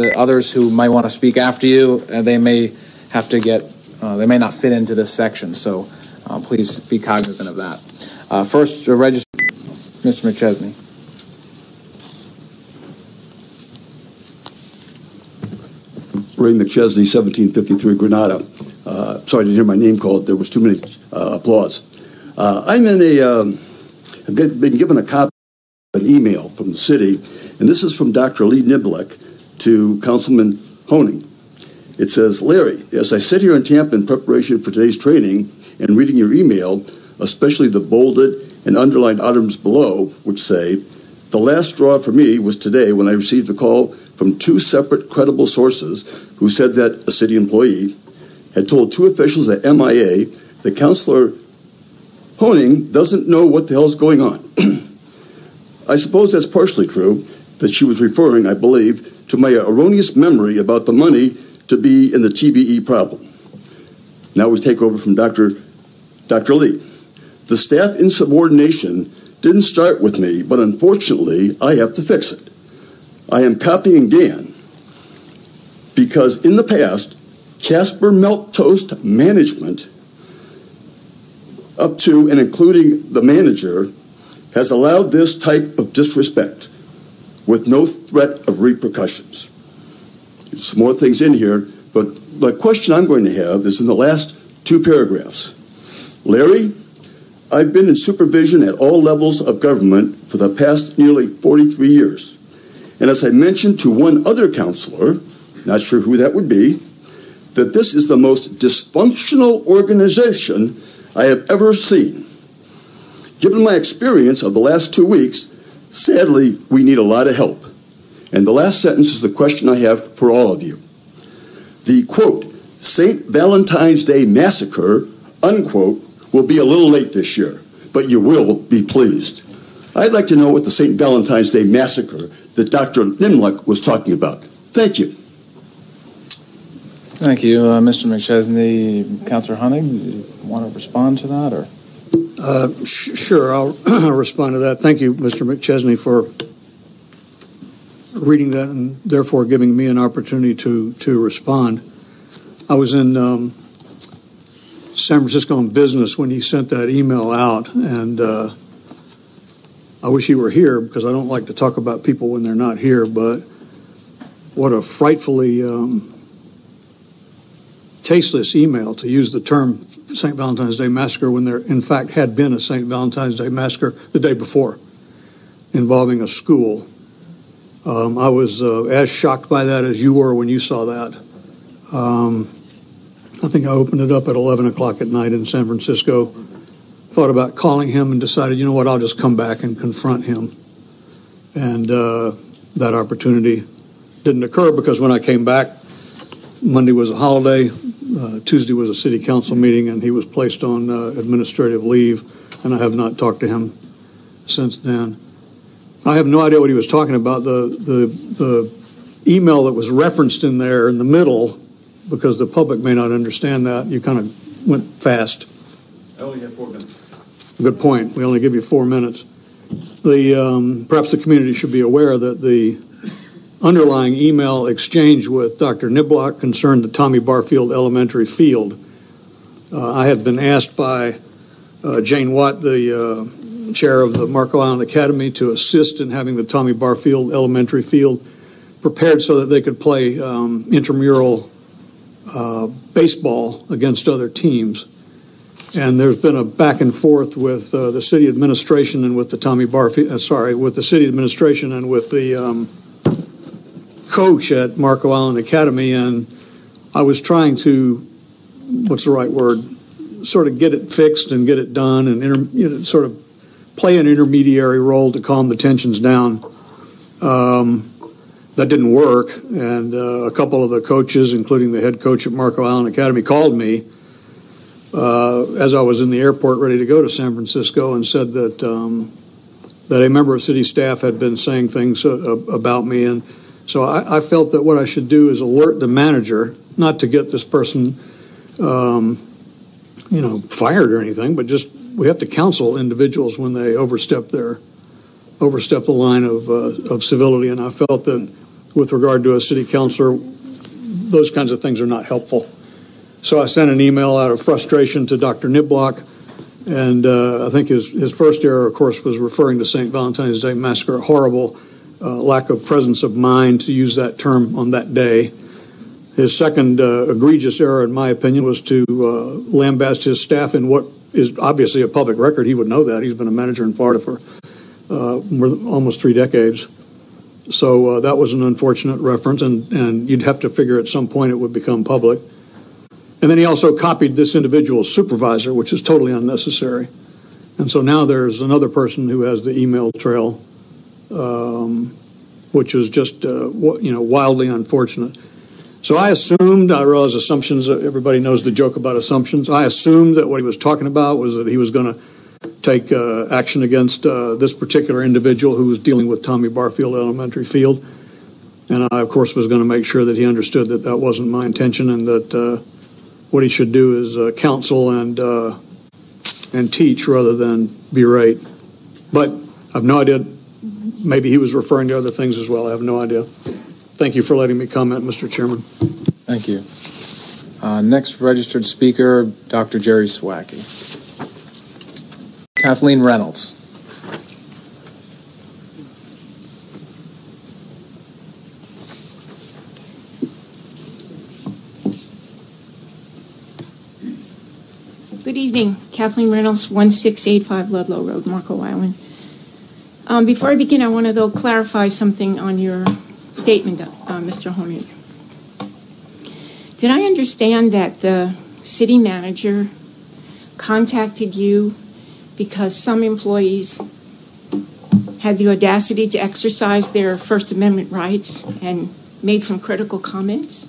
The others who might want to speak after you, they may have to they may not fit into this section, so please be cognizant of that. First, register Mr. McChesney. Ray McChesney, 1753 Granada. Sorry to hear my name called. There was too many applause. I've been given a copy of an email from the city, and this is from Dr. Lee Niblick to Councilman Honing. It says, Larry, as I sit here in Tampa in preparation for today's training and reading your email, especially the bolded and underlined items below, which say, the last straw for me was today when I received a call from two separate credible sources who said that a city employee had told two officials at MIA that Councilor Honing doesn't know what the hell's going on. I suppose that's partially true, that she was referring, I believe, to my erroneous memory about the money to be in the TBE problem. Now we take over from Dr. Lee. The staff insubordination didn't start with me, but unfortunately, I have to fix it. I am copying Dan because in the past, Casper Milk Toast Management, up to and including the manager, has allowed this type of disrespect with no threat of repercussions. There's some more things in here, but the question I'm going to have is in the last two paragraphs. Larry, I've been in supervision at all levels of government for the past nearly 43 years. And as I mentioned to one other counselor, not sure who that would be, that this is the most dysfunctional organization I have ever seen. Given my experience of the last 2 weeks, sadly, we need a lot of help. And the last sentence is the question I have for all of you. The, quote, St. Valentine's Day Massacre, unquote, will be a little late this year, but you will be pleased. I'd like to know what the St. Valentine's Day Massacre that Dr. Nimlick was talking about. Thank you. Thank you, Mr. McChesney. Councilor Honig, do you want to respond to that? Or? Sure, I'll respond to that. Thank you, Mr. McChesney, for reading that and therefore giving me an opportunity to respond. I was in San Francisco on business when he sent that email out, and I wish he were here because I don't like to talk about people when they're not here, but what a frightfully tasteless email to use the term St. Valentine's Day Massacre when there in fact had been a St. Valentine's Day Massacre the day before involving a school. I was as shocked by that as you were when you saw that. I think I opened it up at 11 o'clock at night in San Francisco, thought about calling him and decided, you know what, I'll just come back and confront him. And that opportunity didn't occur because when I came back, Monday was a holiday, Tuesday was a city council meeting, and he was placed on administrative leave, and I have not talked to him since then. I have no idea what he was talking about. The email that was referenced in there in the middle, because the public may not understand that, you kind of went fast. I only have 4 minutes. Good point. We only give you 4 minutes. Perhaps the community should be aware that the underlying email exchange with Dr. Niblock concerned the Tommy Barfield Elementary Field. I had been asked by Jane Watt, the chair of the Marco Island Academy, to assist in having the Tommy Barfield Elementary Field prepared so that they could play intramural baseball against other teams. And there's been a back and forth with the city administration and with the Tommy Barfield, with the city administration and with the coach at Marco Island Academy, and I was trying to, what's the right word, sort of get it fixed and get it done and sort of play an intermediary role to calm the tensions down. That didn't work, and a couple of the coaches, including the head coach at Marco Island Academy, called me as I was in the airport ready to go to San Francisco and said that a member of city staff had been saying things about me, and so I felt that what I should do is alert the manager, not to get this person, fired or anything, but just we have to counsel individuals when they overstep the line of civility. And I felt that with regard to a city councilor, those kinds of things are not helpful. So I sent an email out of frustration to Dr. Niblock, and I think his first error, of course, was referring to St. Valentine's Day Massacre. Horrible lack of presence of mind to use that term on that day. His second egregious error, in my opinion, was to lambast his staff in what is obviously a public record. He would know that. He's been a manager in Florida for almost 3 decades. So that was an unfortunate reference, and you'd have to figure at some point it would become public. And then he also copied this individual's supervisor, which is totally unnecessary. And so now there's another person who has the email trail, which is just wildly unfortunate. So I realize assumptions, everybody knows the joke about assumptions. I assumed that what he was talking about was that he was going to take action against this particular individual who was dealing with Tommy Barfield Elementary Field. And I, of course, was going to make sure that he understood that that wasn't my intention, and that what he should do is counsel and teach rather than berate. But I have no idea. Maybe he was referring to other things as well. I have no idea. Thank you for letting me comment, Mr. Chairman. Thank you. Next registered speaker, Dr. Jerry Swacky. Kathleen Reynolds. Good evening. Kathleen Reynolds, 1685 Ludlow Road, Marco Island. Before I begin, I want to, though, clarify something on your statement, Mr. Honig. Did I understand that the city manager contacted you because some employees had the audacity to exercise their First Amendment rights and made some critical comments,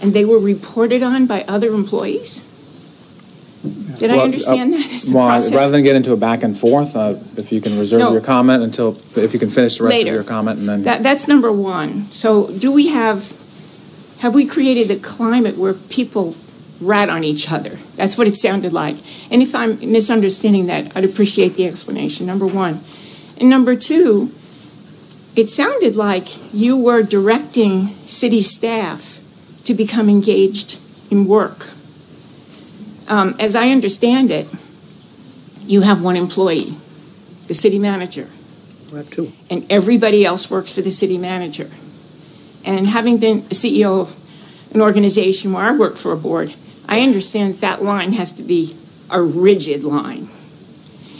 and they were reported on by other employees? Did I understand that as the process? Rather than get into a back and forth, if you can reserve your comment if you can finish the rest of your comment, and then that's number one. So, have we created a climate where people rat on each other? That's what it sounded like. And if I'm misunderstanding that, I'd appreciate the explanation. Number one, and number two, it sounded like you were directing city staff to become engaged in work. As I understand it, you have one employee, the city manager. We have two. And everybody else works for the city manager. And having been a CEO of an organization where I worked for a board, I understand that line has to be a rigid line.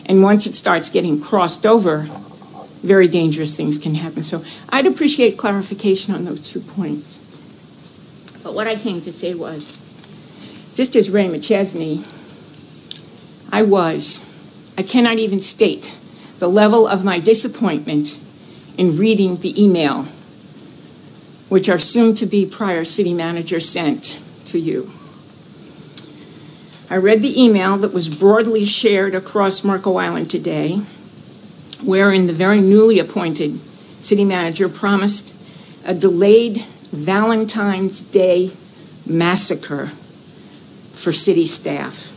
And once it starts getting crossed over, very dangerous things can happen. So I'd appreciate clarification on those 2 points. But what I came to say was, just as Ray McChesney, I cannot even state the level of my disappointment in reading the email, which our soon-to-be prior city manager sent to you. I read the email that was broadly shared across Marco Island today, wherein the very newly appointed city manager promised a delayed Valentine's Day massacre for city staff.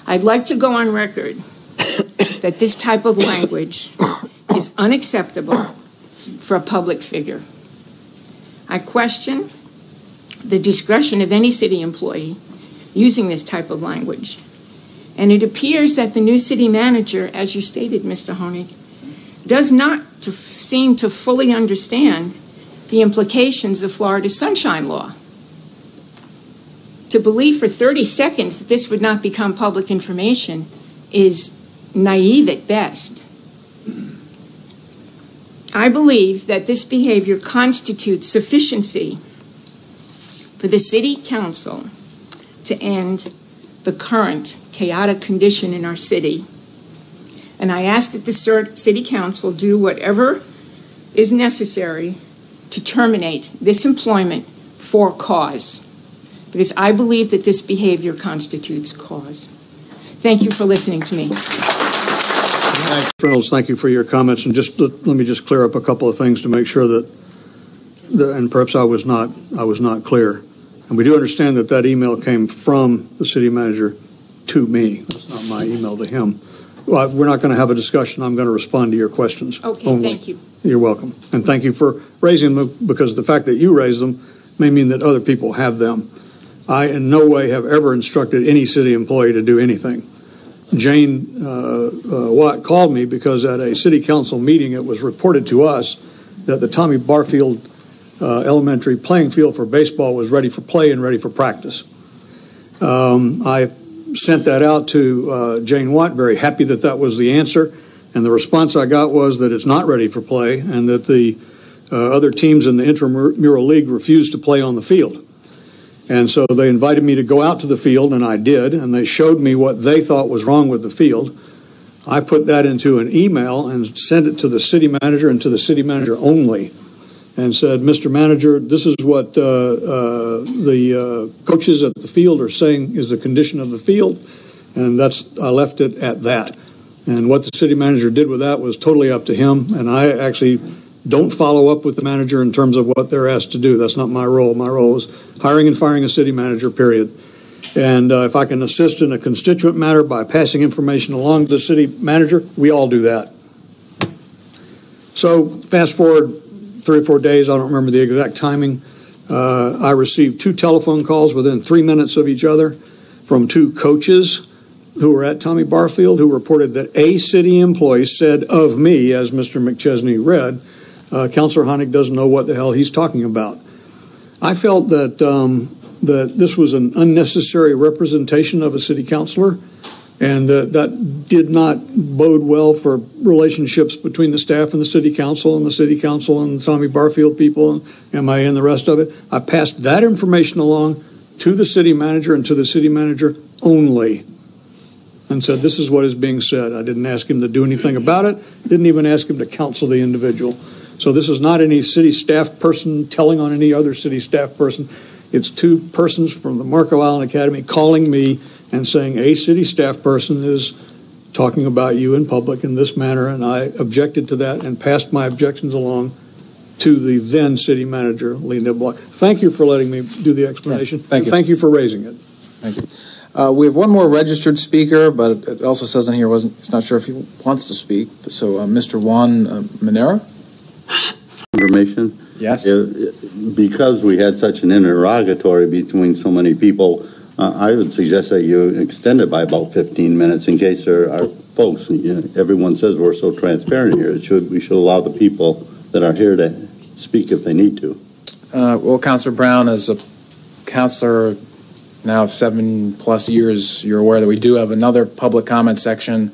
I'd like to go on record that this type of language is unacceptable for a public figure. I question the discretion of any city employee using this type of language. And it appears that the new city manager, as you stated, Mr. Honig, does not seem to fully understand the implications of Florida's Sunshine Law. To believe for 30 seconds that this would not become public information is naive at best. I believe that this behavior constitutes sufficiency for the City Council to end the current chaotic condition in our city. And I ask that the City Council do whatever is necessary to terminate this employment for cause, because I believe that this behavior constitutes cause. Thank you for listening to me. Reynolds, thank you for your comments. And just let me just clear up a couple of things to make sure that, and perhaps I was not clear. And we do understand that email came from the city manager to me. It's not my email to him. we're not going to have a discussion. I'm going to respond to your questions. Okay, only. thank you. You're welcome. And thank you for raising them, because the fact that you raise them may mean that other people have them. I in no way have ever instructed any city employee to do anything. Jane Watt called me because at a city council meeting it was reported to us that the Tommy Barfield Elementary playing field for baseball was ready for play and ready for practice. I sent that out to Jane Watt, very happy that that was the answer, and the response I got was that it's not ready for play and that the other teams in the intramural league refused to play on the field. And so they invited me to go out to the field, and I did, and they showed me what they thought was wrong with the field. I put that into an email and sent it to the city manager and to the city manager only, and said, Mr. Manager, this is what the coaches at the field are saying is the condition of the field, and I left it at that. And what the city manager did with that was totally up to him, and I actually don't follow up with the manager in terms of what they're asked to do. That's not my role. My role is hiring and firing a city manager, period. And if I can assist in a constituent matter by passing information along to the city manager, we all do that. So fast forward 3 or 4 days, I don't remember the exact timing, I received 2 telephone calls within 3 minutes of each other from 2 coaches who were at Tommy Barfield who reported that a city employee said of me, as Mr. McChesney read, Councilor Honig doesn't know what the hell he's talking about. I felt that that this was an unnecessary representation of a city councilor, and that did not bode well for relationships between the staff and the city council and the Tommy Barfield people and MIA and the rest of it. I passed that information along to the city manager and to the city manager only, and said, this is what is being said. I didn't ask him to do anything about it, didn't even ask him to counsel the individual. So this is not any city staff person telling on any other city staff person. It's 2 persons from the Marco Island Academy calling me and saying a city staff person is talking about you in public in this manner, and I objected to that and passed my objections along to the then city manager, Lee Niblock. Thank you for letting me do the explanation. Yeah, thank you. Thank you for raising it. Thank you. We have one more registered speaker, but it also says in here he's not sure if he wants to speak. So Mr. Juan Minera? Information? Yes. Because we had such an interrogatory between so many people, I would suggest that you extend it by about 15 minutes in case there are folks. Everyone says we're so transparent here. We should allow the people that are here to speak if they need to. Well, Councilor Brown, as a councilor now of 7+ years, you're aware that we do have another public comment section,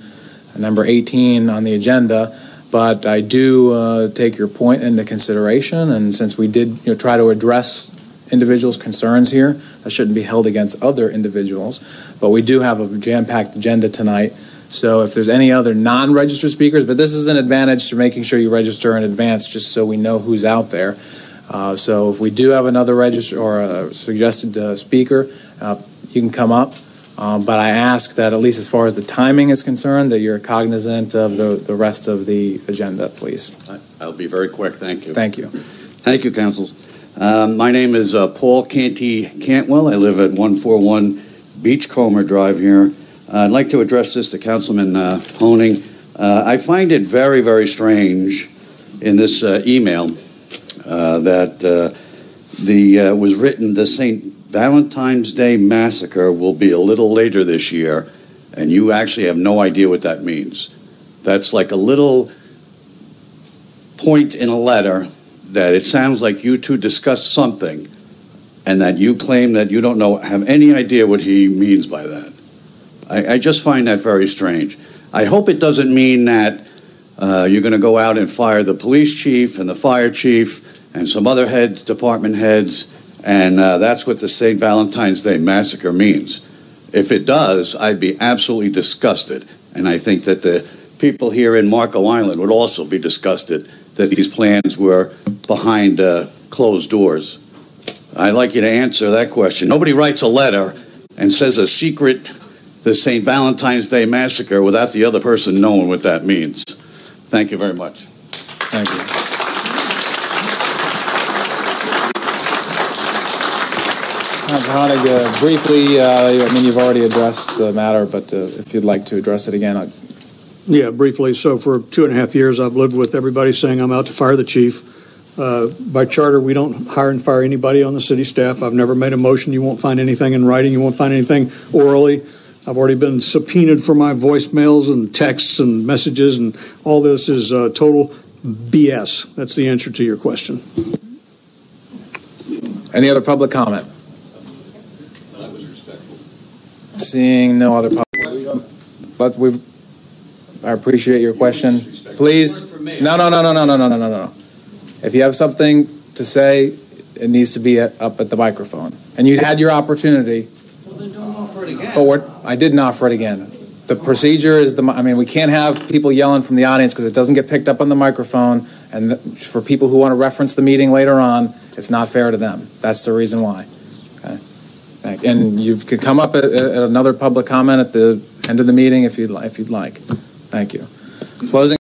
number 18 on the agenda. But I do take your point into consideration, and since we did try to address individuals' concerns here, that shouldn't be held against other individuals. But we do have a jam-packed agenda tonight, so if there's any other non-registered speakers, but this is an advantage to making sure you register in advance just so we know who's out there. So if we do have another register or a suggested speaker, you can come up. But I ask that, at least as far as the timing is concerned, that you're cognizant of the rest of the agenda, please. I'll be very quick. Thank you. Thank you. Thank you, councils. My name is Paul Canty Cantwell. I live at 141 Beachcomber Drive here. I'd like to address this to Councilman Honig. I find it very, very strange in this email that was written, the St. Valentine's Day Massacre will be a little later this year, and you actually have no idea what that means. That's like a little point in a letter that it sounds like you two discussed something, and that you claim that you don't have any idea what he means by that. I just find that very strange. I hope it doesn't mean that you're going to go out and fire the police chief and the fire chief and some other department heads, and that's what the St. Valentine's Day Massacre means. If it does, I'd be absolutely disgusted. And I think that the people here in Marco Island would also be disgusted that these plans were behind closed doors. I'd like you to answer that question. Nobody writes a letter and says the St. Valentine's Day Massacre without the other person knowing what that means. Thank you very much. Thank you. Honig, briefly, I mean, you've already addressed the matter, but if you'd like to address it again, Yeah, briefly. So for 2.5 years, I've lived with everybody saying I'm out to fire the chief. By charter, we don't hire and fire anybody on the city staff. I've never made a motion. You won't find anything in writing. You won't find anything orally. I've already been subpoenaed for my voicemails and texts and messages, and all this is total BS. That's the answer to your question. Any other public comment? That was respectful. Seeing no other public, but I appreciate your question. Please, no. If you have something to say, it needs to be up at the microphone. And you had your opportunity. Well, then don't offer it again. But I didn't offer it again. The procedure is we can't have people yelling from the audience because it doesn't get picked up on the microphone. And for people who want to reference the meeting later on, it's not fair to them. That's the reason why. Okay. And you could come up at another public comment at the end of the meeting if you'd like. Thank you. Closing.